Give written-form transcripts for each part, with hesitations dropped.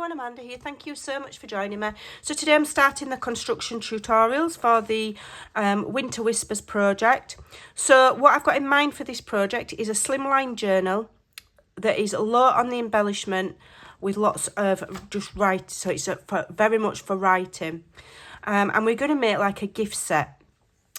everyone, Amanda here. Thank you so much for joining me. So today I'm starting the construction tutorials for the Winter Whispers project. So what I've got in mind for this project is a slimline journal that is low on the embellishment with lots of just write. So it's very much for writing. And we're going to make like a gift set.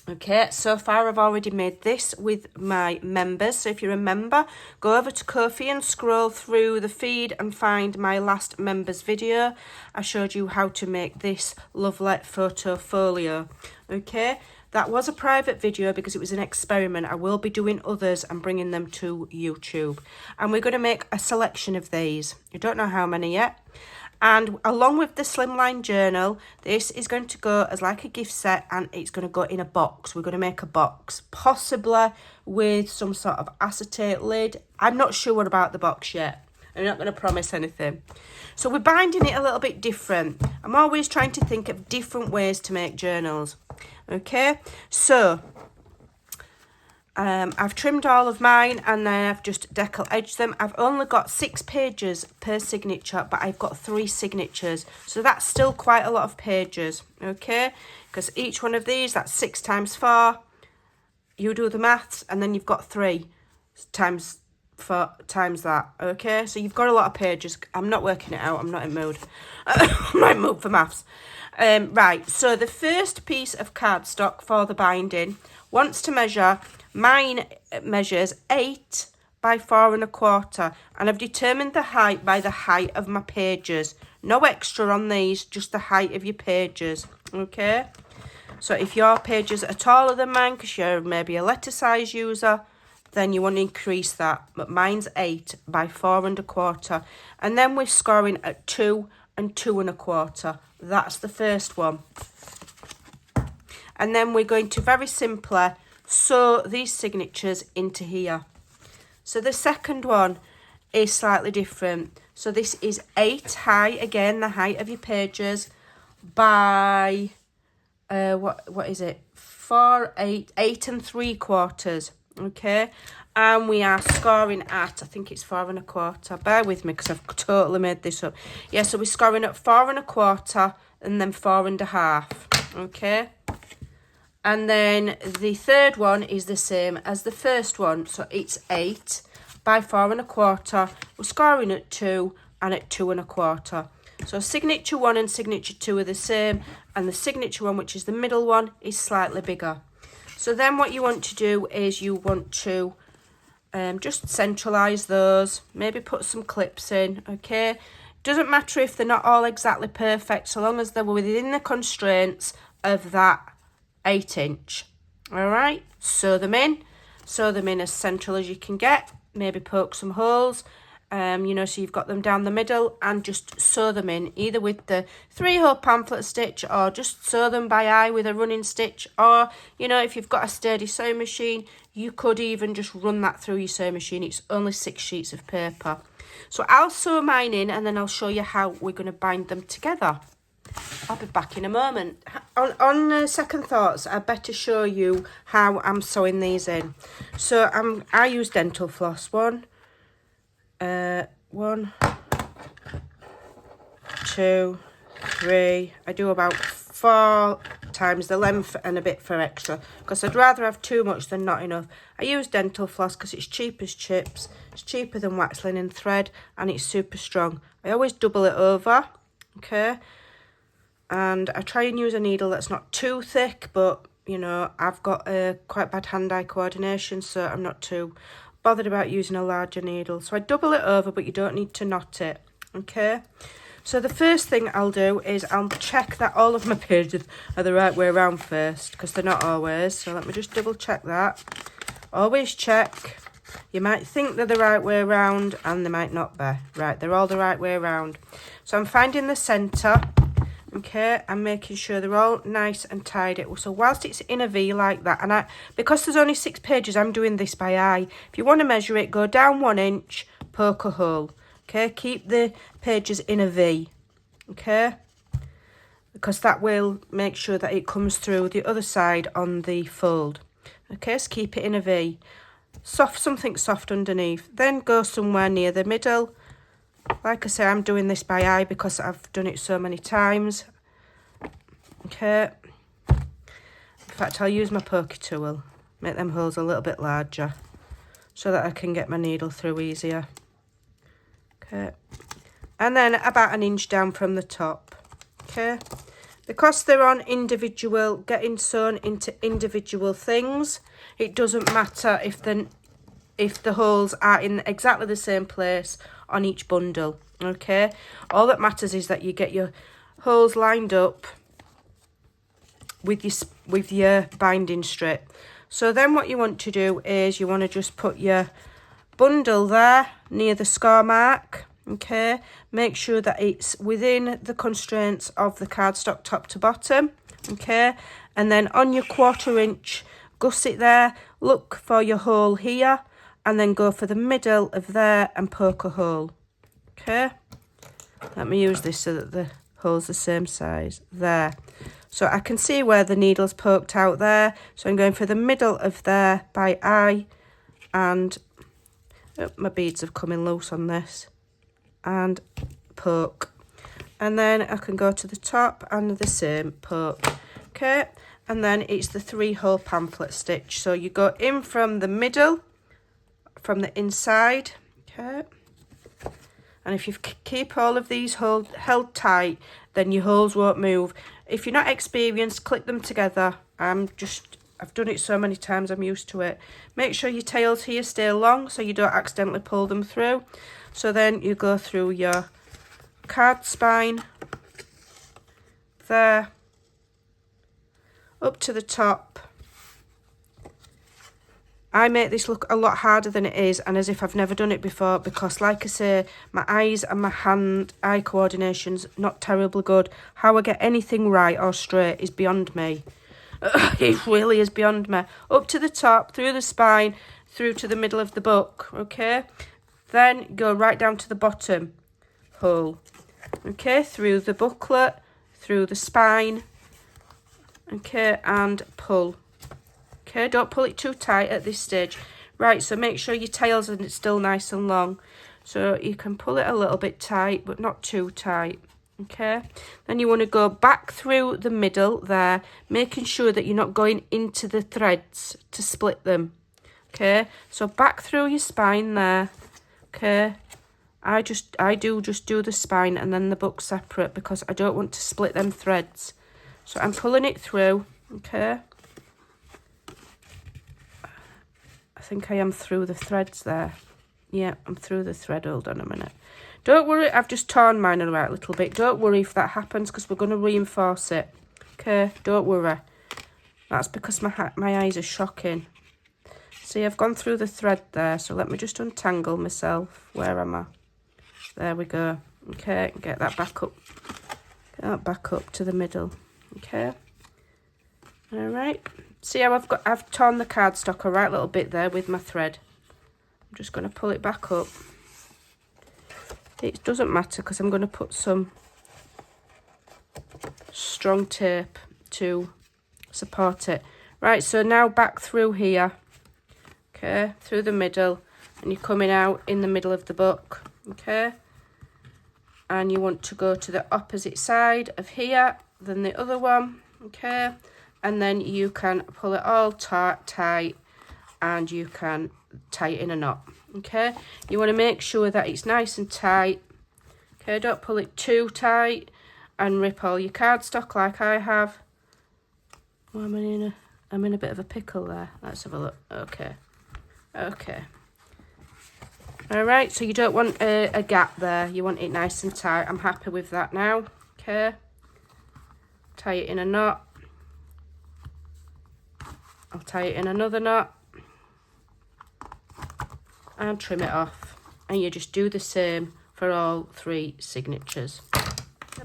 Okay, so far I've already made this with my members. So if you're a member, go over to Ko-fi and scroll through the feed and find my last members video. I showed you how to make this lovely photo folio. Okay, that was a private video because it was an experiment. I will be doing others and bringing them to YouTube. And we're going to make a selection of these. I don't know how many yet. And along with the slimline journal, this is going to go as like a gift set, and it's going to go in a box. We're going to make a box, possibly with some sort of acetate lid. I'm not sure about the box yet. I'm not going to promise anything. So we're binding it a little bit different. I'm always trying to think of different ways to make journals. Okay, so I've trimmed all of mine and then I've just decal edged them. I've only got 6 pages per signature, but I've got 3 signatures. So that's still quite a lot of pages, okay? Because each one of these, that's 6 times 4. You do the maths and then you've got 3 times 4 times that, okay? So you've got a lot of pages. I'm not working it out. I'm not in mood. I'm not in mood for maths. Right, so the first piece of cardstock for the binding wants to measure. Mine measures 8 by 4 1/4, and I've determined the height by the height of my pages. No extra on these, just the height of your pages, okay? So if your pages are taller than mine, because you're maybe a letter size user, then you want to increase that. But mine's 8 by 4 1/4, and then we're scoring at 2 and 2 1/4. That's the first one. And then we're going to very simply sew these signatures into here. So the second one is slightly different. So this is 8 high, again the height of your pages, by what is it, 4 8 3/4, okay? And we are scoring at, I think it's 4 1/4. Bear with me because I've totally made this up. Yeah, so we're scoring at 4 1/4 and then 4 1/2, okay? And then the third one is the same as the first one. So it's 8 by 4 1/4. We're scoring at 2 and at 2 1/4. So signature 1 and signature 2 are the same. And the signature 1, which is the middle one, is slightly bigger. So then what you want to do is you want to just centralise those. Maybe put some clips in, okay? Doesn't matter if they're not all exactly perfect, so long as they're within the constraints of that 8-inch. All right, sew them in as central as you can get. Maybe poke some holes, you know, so you've got them down the middle, and just sew them in either with the 3-hole pamphlet stitch, or just sew them by eye with a running stitch. Or, you know, if you've got a sturdy sewing machine, you could even just run that through your sewing machine. It's only 6 sheets of paper. So I'll sew mine in and then I'll show you how we're going to bind them together. I'll be back in a moment. On second thoughts, I better show you how I'm sewing these in. So I use dental floss. 1, 2, 3. I do about 4 times the length and a bit for extra, because I'd rather have too much than not enough. I use dental floss because it's cheap as chips. It's cheaper than wax linen thread, and it's super strong. I always double it over, okay? And I try and use a needle that's not too thick, but, you know, I've got quite bad hand-eye coordination, so I'm not too bothered about using a larger needle. So I double it over, but you don't need to knot it, okay? So the first thing I'll do is I'll check that all of my pages are the right way around first, because they're not always. So let me just double check that. Always check. You might think they're the right way around and they might not be. Right, they're all the right way around. So I'm finding the centre. Okay, I'm making sure they're all nice and tidy. So whilst it's in a V like that, and because there's only 6 pages, I'm doing this by eye. If you want to measure it, go down 1 inch, poke a hole. Okay, keep the pages in a V. Okay, because that will make sure that it comes through the other side on the fold. Okay, so keep it in a V. Something soft underneath. Then go somewhere near the middle Like I say, I'm doing this by eye because I've done it so many times. Okay. In fact, I'll use my pokey tool, make them holes a little bit larger so that I can get my needle through easier. Okay. And then about 1 inch down from the top. Okay. Because they're on individual, getting sewn into individual things, it doesn't matter if the holes are in exactly the same place on each bundle. Okay. All that matters is that you get your holes lined up with your binding strip. So then what you want to do is you want to just put your bundle there near the score mark. Okay, make sure that it's within the constraints of the cardstock top to bottom. Okay, and then on your 1/4 inch gusset there, look for your hole here and then go for the middle of there and poke a hole. Okay, let me use this so that the hole's the same size there. So I can see where the needle's poked out there. So I'm going for the middle of there by eye, and my beads have come in loose on this, and poke. And then I can go to the top and the same, poke. Okay, and then it's the 3-hole pamphlet stitch. So you go in from the middle, from the inside. Okay. And if you keep all of these held tight, then your holes won't move. If you're not experienced, clip them together. I've done it so many times, I'm used to it. Make sure your tails here stay long so you don't accidentally pull them through. So then you go through your card spine there, up to the top. I make this look a lot harder than it is, and as if I've never done it before, because like I say, my eyes and my hand-eye coordination's not terribly good. How I get anything right or straight is beyond me. It really is beyond me. Up to the top, through the spine, through to the middle of the book, okay? Then go right down to the bottom hole, okay? Through the booklet, through the spine, okay, and pull. Okay, don't pull it too tight at this stage. Right, so make sure your tails are still nice and long. So you can pull it a little bit tight, but not too tight. Okay, then you want to go back through the middle there, making sure that you're not going into the threads to split them. Okay, so back through your spine there. Okay, I do the spine and then the book separate because I don't want to split them threads. So I'm pulling it through. Okay, I think I am through the threads there. Yeah, I'm through the thread. Hold on a minute. Don't worry, I've just torn mine out a little bit. Don't worry if that happens because we're going to reinforce it. Okay, don't worry. That's because my eyes are shocking. See, I've gone through the thread there, so let me just untangle myself. Where am I? There we go. Okay, get that back up. Get that back up to the middle. Okay. All right. See how I've torn the cardstock a right little bit there with my thread. I'm just going to pull it back up. It doesn't matter because I'm going to put some strong tape to support it. Right, so now back through here. Okay, through the middle, and you're coming out in the middle of the book. Okay, and you want to go to the opposite side of here than the other one. Okay, and then you can pull it all tight and you can tie it in a knot. Okay, you want to make sure that it's nice and tight. Okay, don't pull it too tight and rip all your cardstock like I have. Well, I'm in a bit of a pickle there. Let's have a look. Okay. All right, so you don't want a gap there. You want it nice and tight. I'm happy with that now. Okay, tie it in a knot. I'll tie it in another knot and trim it off, and you just do the same for all 3 signatures.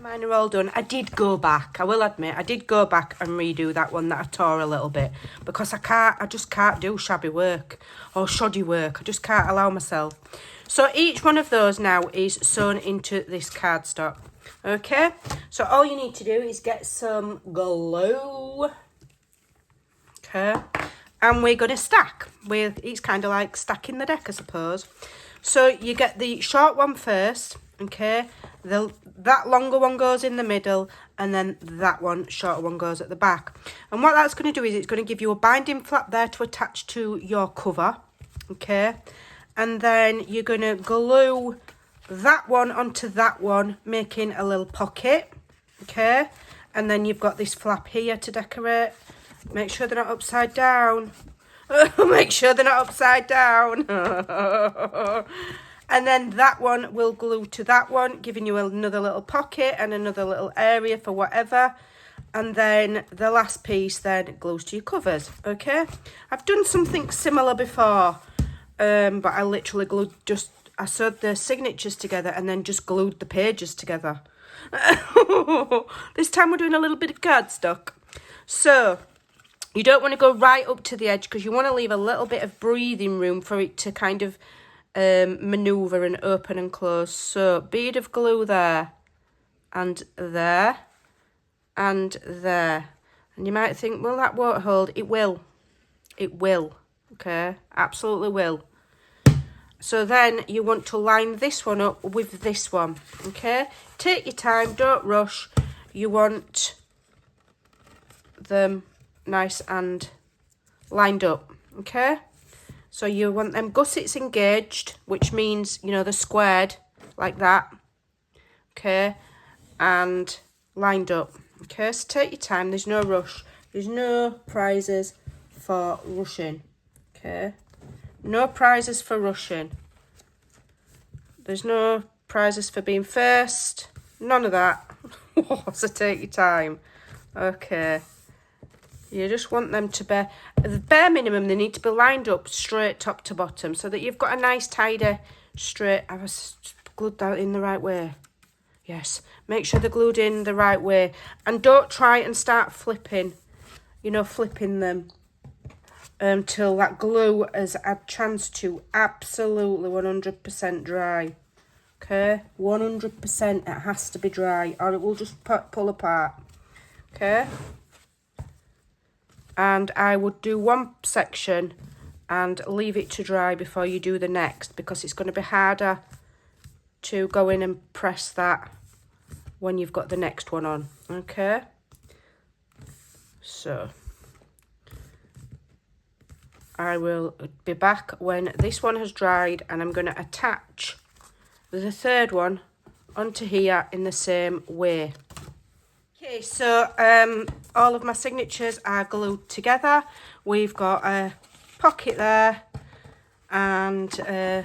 Mine are all done. I did go back, I will admit, I did go back and redo that one that I tore a little bit because I just can't do shabby work or shoddy work. I just can't allow myself. So each one of those now is sewn into this cardstock. Okay, so all you need to do is get some glue. Okay, and we're going to stack it's kind of like stacking the deck, I suppose. So you get the short one first. okay? That longer one goes in the middle, and then that one, shorter one, goes at the back. And what that's going to do is it's going to give you a binding flap there to attach to your cover, okay? And then you're going to glue that one onto that one, making a little pocket, okay? And then you've got this flap here to decorate. Make sure they're not upside down. Make sure they're not upside down. And then that one will glue to that one, giving you another little pocket and another little area for whatever. And then the last piece then glues to your covers, okay? I've done something similar before, but I literally I sewed the signatures together and then just glued the pages together. This time we're doing a little bit of cardstock. So you don't want to go right up to the edge because you want to leave a little bit of breathing room for it to kind of maneuver and open and close. So bead of glue there and there and there. And you might think, well, that won't hold. It will. It will. Okay, absolutely will. So then you want to line this one up with this one. Okay, take your time, don't rush. You want them nice and lined up. Okay, so you want them gussets engaged, which means, you know, they're squared like that, okay, and lined up, okay? So take your time, there's no rush, there's no prizes for rushing, okay? No prizes for rushing. There's no prizes for being first, none of that. So take your time, okay? You just want them to be, the bare minimum, they need to be lined up straight top to bottom so that you've got a nice tidy straight. I was glued that in the right way. Yes, make sure they're glued in the right way. And don't try and start flipping, you know, flipping them till that glue has had chance to absolutely 100% dry. Okay, 100%, it has to be dry or it will just pull apart. Okay. And I would do one section and leave it to dry before you do the next, because it's going to be harder to go in and press that when you've got the next one on, okay? So I will be back when this one has dried, and I'm going to attach the third one onto here in the same way. Okay, so all of my signatures are glued together. We've got a pocket there and the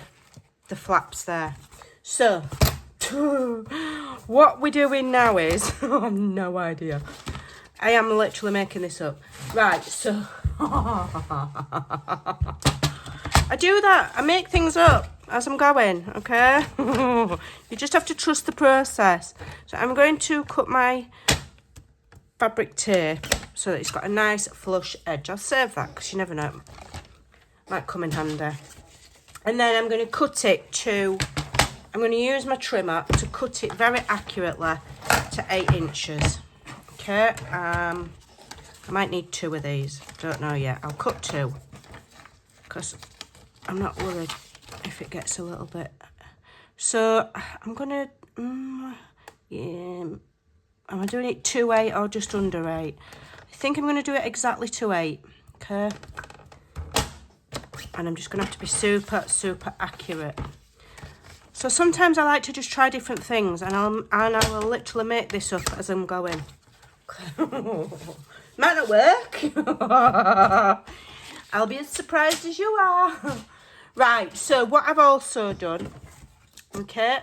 flaps there. So what we're doing now is, I have no idea. I am literally making this up. Right, so I do that. I make things up as I'm going, okay? You just have to trust the process. So I'm going to cut my fabric tape so that it's got a nice flush edge. I'll save that because you never know, might come in handy. And then I'm going to cut it to, I'm going to use my trimmer to cut it very accurately to 8 inches. Okay, I might need 2 of these, don't know yet. I'll cut 2 because I'm not worried if it gets a little bit. So I'm going to, am I doing it 2/8 or just under 8? I think I'm going to do it exactly 2/8, okay? And I'm just going to have to be super, super accurate. So sometimes I like to just try different things, and I will literally make this up as I'm going. Might not work. I'll be as surprised as you are. Right, so what I've also done, okay,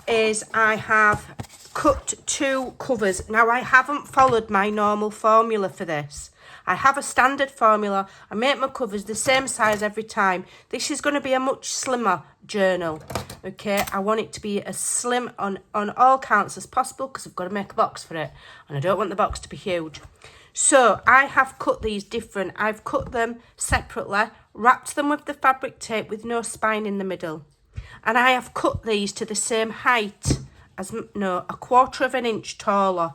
is I have cut 2 covers. Now, I haven't followed my normal formula for this. I have a standard formula. I make my covers the same size every time. This is going to be a much slimmer journal, okay? I want it to be as slim on all counts as possible because I've got to make a box for it, and I don't want the box to be huge. So I have cut these different. I've cut them separately, wrapped them with the fabric tape with no spine in the middle, and I have cut these to the same height as, no, 1/4 of an inch taller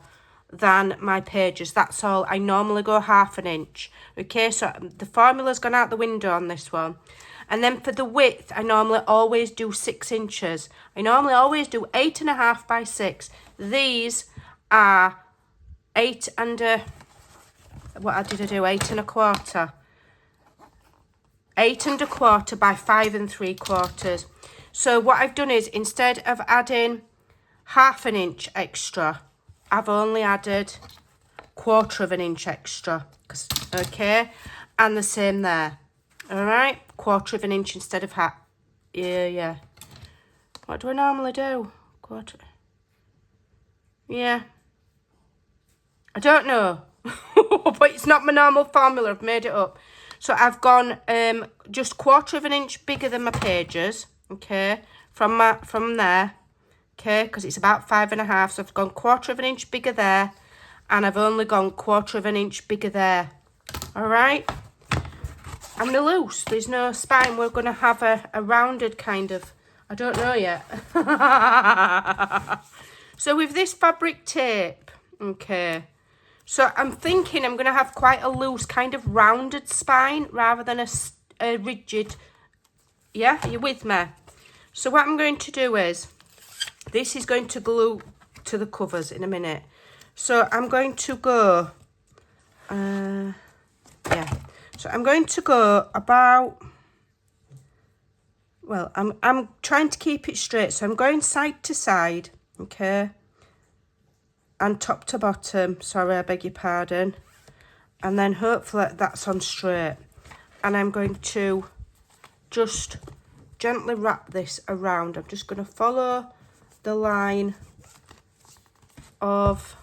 than my pages. That's all. I normally go 1/2 inch. Okay, so the formula's gone out the window on this one. And then for the width, I normally always do 6 inches. I normally always do 8.5 by 6. These are 8 and a, what did I do? 8 1/4. 8 1/4 by 5 3/4. So what I've done is, instead of adding 1/2 inch extra, I've only added 1/4 inch extra. Okay, and the same there. All right, 1/4 inch instead of half. Yeah. What do I normally do? Quarter. Yeah. I don't know, but it's not my normal formula. I've made it up. So I've gone just 1/4 inch bigger than my pages. Okay, from there. Okay, because it's about 5.5. So I've gone 1/4 inch bigger there, and I've only gone 1/4 inch bigger there. All right. And they're loose. There's no spine. We're going to have a rounded kind of, I don't know yet. So with this fabric tape, okay, so I'm thinking I'm going to have quite a loose kind of rounded spine rather than a rigid. Yeah, are you with me? So what I'm going to do is, this is going to glue to the covers in a minute. So I'm going to go, yeah. So I'm going to go about, well, I'm trying to keep it straight. So I'm going side to side, okay, and top to bottom. Sorry, I beg your pardon. And then hopefully that's on straight. And I'm going to just gently wrap this around. I'm just going to follow the line of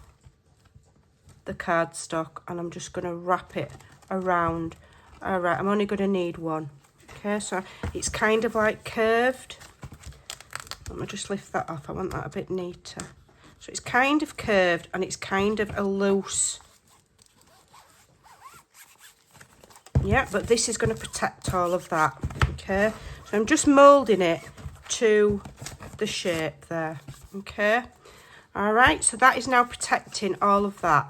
the cardstock, and I'm just going to wrap it around. All right, I'm only going to need one. Okay, so it's kind of like curved. Let me just lift that off. I want that a bit neater. So it's kind of curved, and it's kind of a loose. Yeah, but this is going to protect all of that. Okay, so I'm just moulding it to the shape there. Okay, all right, so that is now protecting all of that.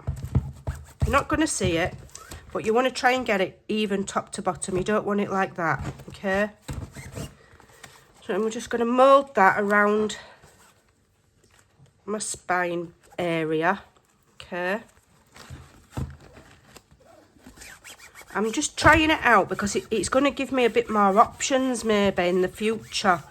You're not going to see it, but you want to try and get it even top to bottom. You don't want it like that, okay? So I'm just going to mould that around my spine area, okay? I'm just trying it out because it's going to give me a bit more options maybe in the future.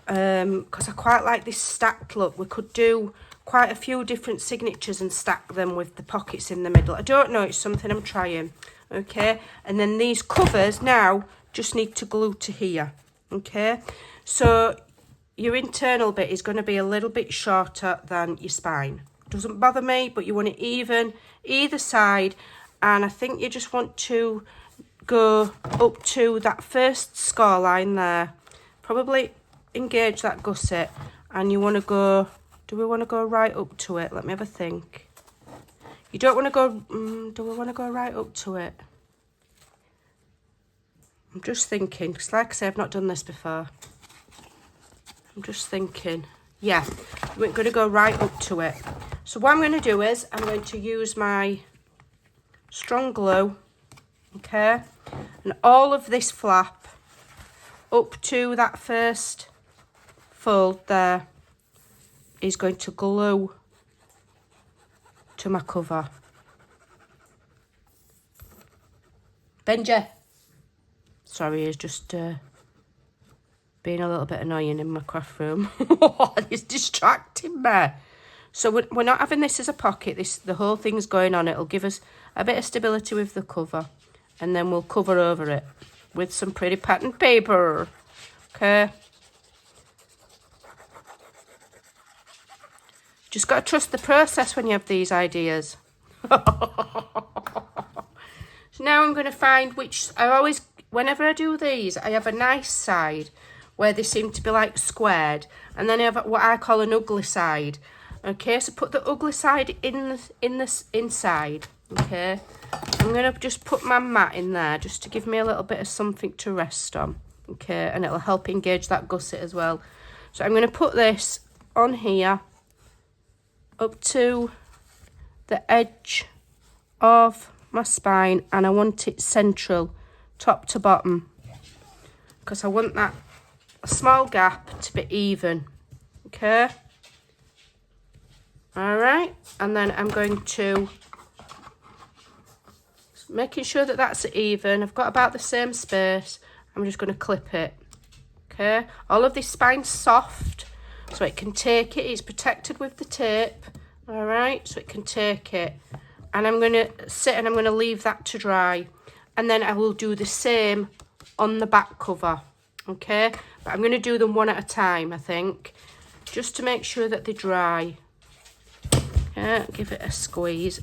Because I quite like this stacked look. We could do quite a few different signatures and stack them with the pockets in the middle. I don't know, it's something I'm trying. Okay, and then these covers now just need to glue to here. Okay, so your internal bit is going to be a little bit shorter than your spine. Doesn't bother me, but you want it even either side, and I think you just want to go up to that first score line there. Probably engage that gusset, and you want to go, do we want to go right up to it? Let me have a think. You don't want to go, do we want to go right up to it? I'm just thinking, because like I say, I've not done this before. I'm just thinking, yeah, we're going to go right up to it. So what I'm going to do is, I'm going to use my strong glue, okay, and all of this flap up to that first fold there is going to glue to my cover. Benja. Sorry, he's just being a little bit annoying in my craft room. He's distracting me. So we're not having this as a pocket. The whole thing's going on. It'll give us a bit of stability with the cover. And then we'll cover over it with some pretty pattern paper. Okay. Just got to trust the process when you have these ideas. So now I'm going to find which, whenever I do these, I have a nice side where they seem to be like squared, and then I have what I call an ugly side. Okay, so put the ugly side in this inside. Okay, I'm going to just put my mat in there just to give me a little bit of something to rest on. Okay, and it'll help engage that gusset as well. So I'm going to put this on here up to the edge of my spine, and I want it central, top to bottom, because I want that small gap to be even. Okay. All right, and then I'm going to making sure that that's even. I've got about the same space. I'm just going to clip it. Okay, all of this spine's soft, so it can take it. It's protected with the tape. All right, so it can take it. And I'm going to sit and I'm going to leave that to dry. And then I will do the same on the back cover. Okay, but I'm going to do them one at a time, I think, just to make sure that they dry. Okay, give it a squeeze.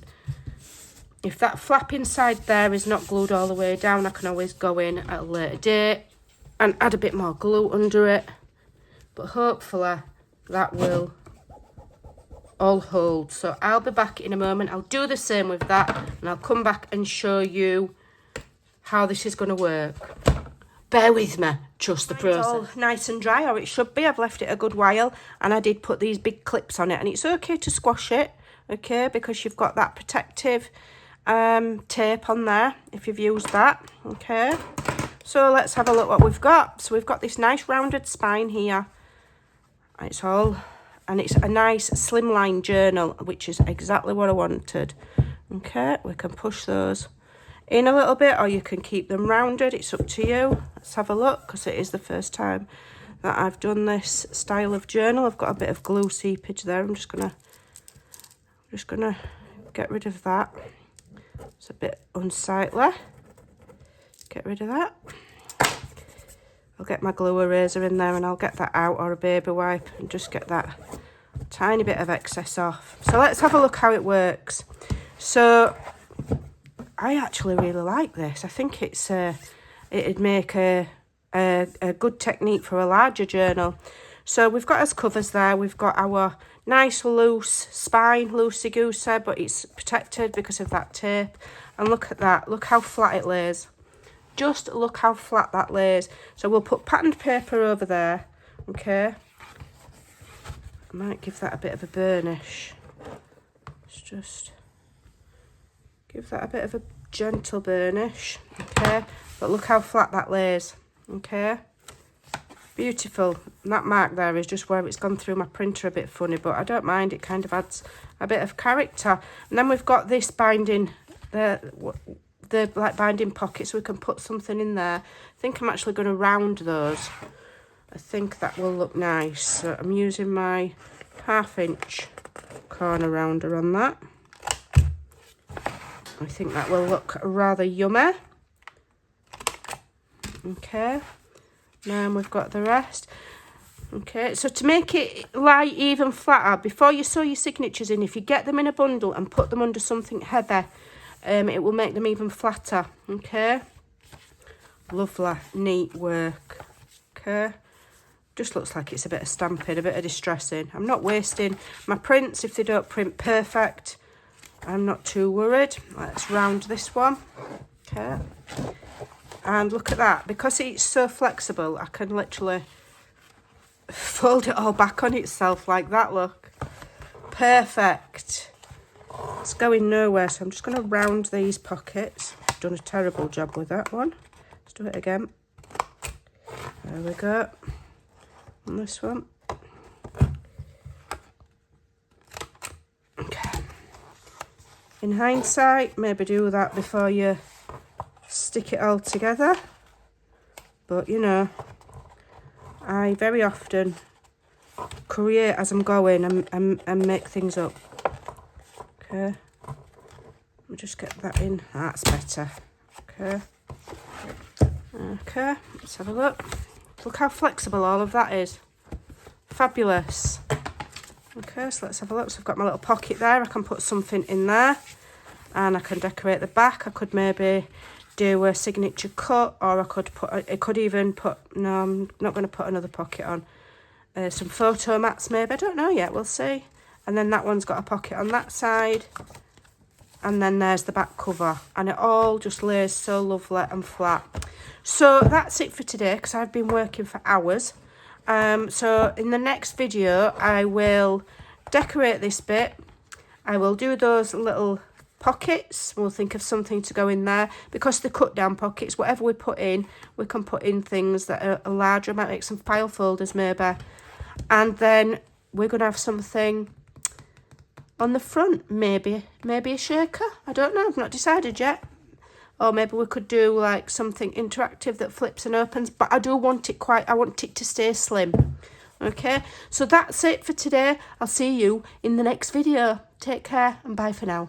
If that flap inside there is not glued all the way down, I can always go in at a later date and add a bit more glue under it. But hopefully that will all hold. So I'll be back in a moment. I'll do the same with that, and I'll come back and show you how this is going to work. Bear with me, trust the process. It's all nice and dry, or it should be. I've left it a good while, and I did put these big clips on it, and it's okay to squash it, okay, because you've got that protective tape on there if you've used that. Okay, so let's have a look what we've got. So we've got this nice rounded spine here. It's a nice slimline journal, which is exactly what I wanted. Okay, we can push those in a little bit, or you can keep them rounded. It's up to you. Let's have a look, because it is the first time that I've done this style of journal. I've got a bit of glue seepage there. I'm just gonna get rid of that. It's a bit unsightly. Get rid of that. I'll get my glue eraser in there and I'll get that out, or a baby wipe, and just get that tiny bit of excess off. So let's have a look how it works. So I actually really like this. I think it'd make a good technique for a larger journal. So we've got as covers there. We've got our nice loose spine, loosey-goosey, but it's protected because of that tape. And look at that. Look how flat it lays. Just look how flat that lays. So we'll put patterned paper over there. Okay. I might give that a bit of a burnish. Let's just give that a bit of a gentle burnish. Okay. But look how flat that lays. Okay. Beautiful. And that mark there is just where it's gone through my printer a bit funny, but I don't mind. It kind of adds a bit of character. And then we've got this binding, the like binding pocket, so we can put something in there. I think I'm actually going to round those. I think that will look nice. So I'm using my 1/2 inch corner rounder on that. I think that will look rather yummy. Okay. Now we've got the rest. Okay, so to make it lie even flatter, before you sew your signatures in, if you get them in a bundle and put them under something heavy, it will make them even flatter. Okay, lovely, neat work. Okay, just looks like it's a bit of stamping, a bit of distressing. I'm not wasting my prints if they don't print perfect. I'm not too worried. Let's round this one. Okay. And look at that, because it's so flexible, I can literally fold it all back on itself like that, look. Perfect. It's going nowhere, so I'm just going to round these pockets. I've done a terrible job with that one. Let's do it again. There we go. And this one. Okay. In hindsight, maybe do that before you stick it all together, but you know, I very often create as I'm going and make things up. Okay, we'll just get that in. That's better. Okay, let's have a look. Look how flexible all of that is. Fabulous. Okay, so let's have a look. So I've got my little pocket there. I can put something in there, and I can decorate the back. I could maybe do a signature cut, or I could even put, no, I'm not going to put another pocket on, some photo mats maybe, I don't know yet, we'll see. And then that one's got a pocket on that side, and then there's the back cover, and it all just lays so lovely and flat. So that's it for today, because I've been working for hours. So in the next video I will decorate this bit. I will do those little pockets. We'll think of something to go in there. Because the cut down pockets, whatever we put in, we can put in things that are a larger amount, like some file folders maybe. And then we're going to have something on the front, maybe a shaker. I don't know, I've not decided yet. Or maybe we could do like something interactive that flips and opens, but I do want it I want it to stay slim. Okay, so that's it for today. I'll see you in the next video. Take care and bye for now.